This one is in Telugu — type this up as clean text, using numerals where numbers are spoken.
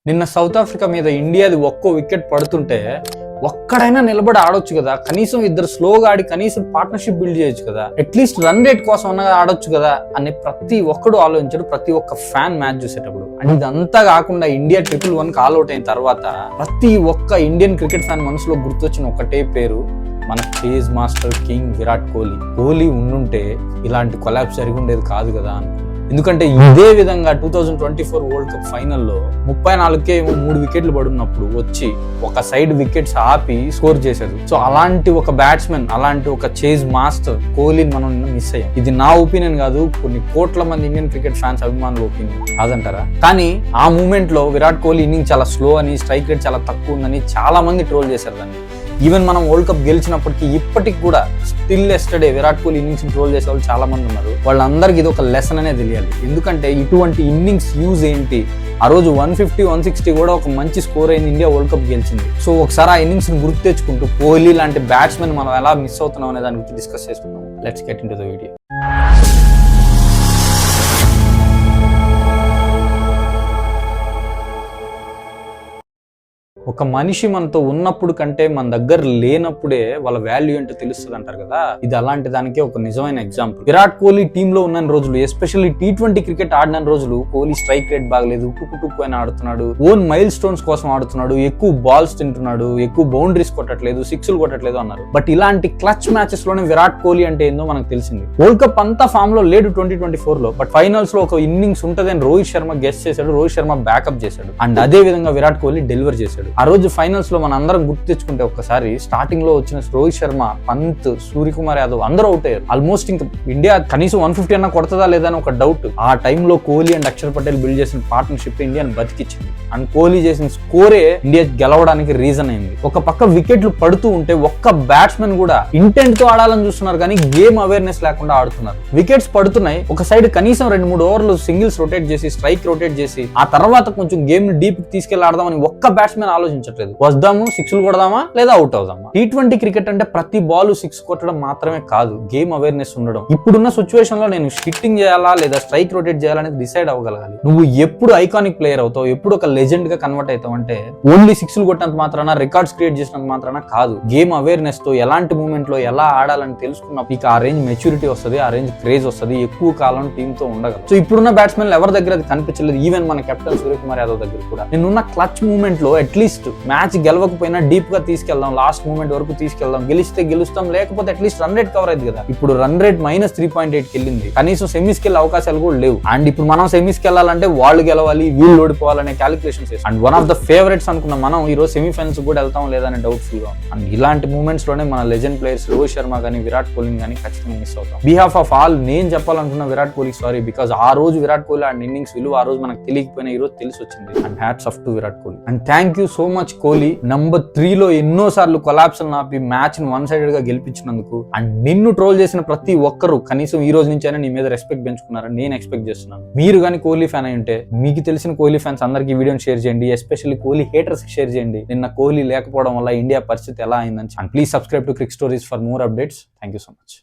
నిన్న సౌత్ ఆఫ్రికా మీద ఇండియాది ఒక్కో వికెట్ పడుతుంటే ఒక్కడైనా నిలబడి ఆడొచ్చు కదా, కనీసం ఇద్దరు స్లోగా ఆడి కనీసం పార్ట్నర్షిప్ బిల్డ్ చేయొచ్చు కదా, అట్లీస్ట్ రన్ రేట్ కోసం అన్నది ఆడొచ్చు కదా అని ప్రతి ఒక్కడు ఆలోచించాడు, ప్రతి ఒక్క ఫ్యాన్ మ్యాచ్ చూసేటప్పుడు. అండ్ ఇదంతా కాకుండా ఇండియా 1-1 ఆల్అౌట్ అయిన తర్వాత ప్రతి ఒక్క ఇండియన్ క్రికెట్ ఫ్యాన్ మనసులో గుర్తొచ్చిన ఒకటే పేరు, మన chase master king Virat Kohli. Kohli ఉండుంటే ఇలాంటి కొలాప్స్ జరిగి ఉండేది కాదు కదా అనుకున్నాను. ఎందుకంటే ఇదే విధంగా 2024 వరల్డ్ కప్ ఫైనల్లో 34కే 3 వికెట్లు పడున్నప్పుడు వచ్చి ఒక సైడ్ వికెట్స్ ఆపి స్కోర్ చేశారు. సో అలాంటి ఒక బ్యాట్స్మెన్, అలాంటి ఒక చేజ్ మాస్టర్ కోహ్లీని మనం మిస్ అయ్యాం. ఇది నా ఒపీనియన్ కాదు, కొన్ని కోట్ల మంది ఇండియన్ క్రికెట్ ఫ్యాన్స్ అభిమానుల ఒపీనియన్ కాదంటారా? కానీ ఆ మూమెంట్ లో విరాట్ కోహ్లీ ఇన్నింగ్ చాలా స్లో అని, స్ట్రైక్ రేట్ చాలా తక్కువ ఉందని చాలా మంది ట్రోల్ చేశారు దాన్ని. ఈవెన్ మనం వరల్డ్ కప్ గెలిచినప్పటికీ ఇప్పటికి కూడా still yesterday Virat Kohli innings troll చేసే వాళ్ళు చాలా మంది ఉన్నారు. వాళ్ళందరికీ ఇది ఒక లెసన్ అనే తెలియాలి. ఎందుకంటే ఇటువంటి ఇన్నింగ్స్ యూజ్ ఏంటి, ఆ రోజు 150, 160 కూడా ఒక మంచి స్కోర్ అయింది, ఇండియా వరల్డ్ కప్ గెలిచింది. సో ఒకసారి ఆ ఇన్నింగ్స్ ని గుర్తు తెచ్చుకుంటూ కోహ్లీ లాంటి బ్యాట్స్మెన్ మనం ఎలా మిస్ అవుతున్నాం అనే దాని గురించి డిస్కస్ చేసుకుందాం. Let's get into the video. ఒక మనిషి మనతో ఉన్నప్పుడు కంటే మన దగ్గర లేనప్పుడే వాళ్ళ వాల్యూ ఏంటో తెలుస్తుంది అంటారు కదా, ఇది అలాంటి దానికి ఒక నిజమైన ఎగ్జాంపుల్. విరాట్ కోహ్లీ టీమ్ లో ఉన్న రోజులు, ఎస్పెషల్లీ T20 క్రికెట్ ఆడిన రోజులు కోహ్లీ స్ట్రైక్ రేట్ బాగలేదు, టుక్కు అని ఆడుతున్నాడు, ఓన్ మైల్ స్టోన్స్ కోసం ఆడుతున్నాడు, ఎక్కువ బాల్స్ తింటున్నాడు, ఎక్కువ బౌండరీస్ కొట్టట్లేదు, సిక్స్లు కొట్టట్లేదు అన్నారు. బట్ ఇలాంటి క్లచ్ మ్యాచెస్ లోనే విరాట్ కోహ్లీ అంటే ఏందో మనకు తెలిసింది. వరల్డ్ కప్ అంతా ఫామ్ లో లేడు 2024 లో, బట్ ఫైనల్స్ లో ఒక ఇన్నింగ్స్ ఉంటదని రోహిత్ శర్మ గెస్ చేశాడు, రోహిత్ శర్మ బ్యాకప్ చేశాడు, అండ్ అదే విధంగా విరాట్ కోహ్లీ డెలివర్ చేశాడు. ఆ రోజు ఫైనల్స్ లో మన అందరం గుర్తు తెచ్చుకుంటే ఒక్కసారి స్టార్టింగ్ లో వచ్చిన రోహిత్ శర్మ, పంత్, సూర్యకుమార్ యాదవ్ అందరూ అవుట్ అయ్యారు. ఆల్మోస్ట్ ఇంకా ఇండియా కనీసం 150 అన్నా కొడతదా లేదా అని ఒక డౌట్. ఆ టైంలో కోహ్లీ అండ్ అక్షర్ పటేల్ బిల్డ్ చేసిన పార్ట్నర్షిప్ ఇండియాని బతికిచ్చింది. అండ్ కోహ్లీ చేసిన స్కోరే ఇండియా గెలవడానికి రీజన్ అయింది. ఒక పక్క వికెట్లు పడుతూ ఉంటే ఒక్క బ్యాట్స్మెన్ కూడా ఇంటెంట్ తో ఆడాలని చూస్తున్నారు కానీ గేమ్ అవేర్నెస్ లేకుండా ఆడుతున్నారు. వికెట్స్ పడుతున్నాయి, ఒక సైడ్ కనీసం 2-3 ఓవర్లు సింగిల్స్ రొటేట్ చేసి, స్ట్రైక్ రొటేట్ చేసి, ఆ తర్వాత కొంచెం గేమ్ ని డీప్ తీసుకెళ్లి ఆడదామని ఒక్క బ్యాట్స్మెన్ ఆలోచించట్లేదు. వద్దాము, సిక్స్లు కొడదామా లేదా అవుట్ అవుదామా. T20 క్రికెట్ అంటే ప్రతి బాల్ 6 కొట్టడం మాత్రమే కాదు, గేమ్ అవేర్నెస్ ఉండడం. ఇప్పుడున్న సిచ్యువేషన్ లో నేను హిట్టింగ్ చేయాలా లేదా స్ట్రైక్ రొటేట్ చేయాలనేది డిసైడ్ అవ్వగలగాలి. నువ్వు ఎప్పుడు ఐకానిక్ ప్లేయర్ అవుతావు, ఎప్పుడు ఒక లెజెండ్ గా కన్వర్ట్ అవుతావు అంటే ఓన్లీ 6లు కొట్టినంత మాత్రాన, రికార్డ్స్ క్రియేట్ చేసినంత మాత్రాన కాదు. గేమ్ అవేర్నెస్ తో ఎలాంటి మూమెంట్ లో ఎలా ఆడాలని తెలుసుకున్నప్పుడు నీకు ఆ రేంజ్ మెచ్యూరిటీ వస్తుంది, ఆ రేంజ్ క్రేజ్ వస్తుంది, ఎక్కువ కాలం టీమ్ తో ఉండగలరు. సో ఇప్పుడున్న బ్యాట్స్మెన్ ఎవరి దగ్గర అది కనిపించలేదు. ఈవెన్ మన కెప్టెన్ సూర్యకుమార్ యాదవ్ దగ్గర కూడా నిన్నున్న క్లచ్ మూమెంట్ లో అట్లీస్ట్ మ్యాచ్ గెలవకపోయినా డీప్ గా తీసుకెళ్దాం, లాస్ట్ మూమెంట్ వరకు తీసుకెళ్దాం, గెలిస్తే గెలుస్తాం, లేకపోతే అట్లీస్ట్ రన్ రేట్ కవర్ అయింది కదా. ఇప్పుడు రన్ రేట్ -3.8 కెళ్ళింది, కనీసం సెమీస్ కెళ్ళే అవకాశాలు కూడా లేవు. అండ్ ఇప్పుడు మనం సెమీస్ కెళ్ళాలంటే వాళ్ళు గెలవాలి, వీళ్ళు ఓడిపోవాలనే క్యాలిక్యులేషన్స్ చేస్తాం. And one of the favourites అనుకున్న మనం ఈ రోజు సెమీఫైనల్స్ కూడా వెళ్తాం లేదని డౌట్ఫుల్ గా. అండ్ ఇలాంటి మూమెంట్స్ లోనే మన లెజెండ్ ప్లేయర్స్ రోహిత్ శర్మ గానీ, విరాట్ కోహ్లీ గానీ ఖచ్చితంగా మిస్ అవుతాం. బిహాఫ్ ఆఫ్ ఆల్ నేను చెప్పాలనుకున్న విరాట్ కోహ్లీ సారీ, బికాస్ ఆ రోజు విరాట్ కోహ్లీ అండ్ ఇన్నింగ్స్ విలువ ఆ రోజు మనకు తెలియకపోయినా ఈ రోజు తెలిసి వచ్చింది. And hats off to Virat Kohli. And thank you so much Kohli. Number 3లో ఎన్నోసార్లు కొలాప్స్ ఆపి మ్యాచ్ ని 1 సైడెడ్ గా గెలిపించినందుకు. అండ్ నిన్ను ట్రోల్ చేసిన ప్రతి ఒక్కరు కనీసం ఈ రోజు నుంచి అయినా నీ మీద రెస్పెక్ట్ పెంచుకున్నారని నేను ఎక్స్పెక్ట్ చేస్తున్నాను. మీరు కానీ కోహ్లీ ఫ్యాన్ అయి ఉంటే మీకు తెలిసిన కోహ్లీ ఫ్యాన్స్ అందరికీ వీడియోని షేర్ చేయండి, ఎస్పెషల్లీ కోహ్లీ హేటర్స్ కి షేర్ చేయండి. నిన్న కోహ్లీ లేకపోవడం వల్ల ఇండియా పరిస్థితి ఎలా అయిందని. And please subscribe to Crick stories for more updates. Thank you so much.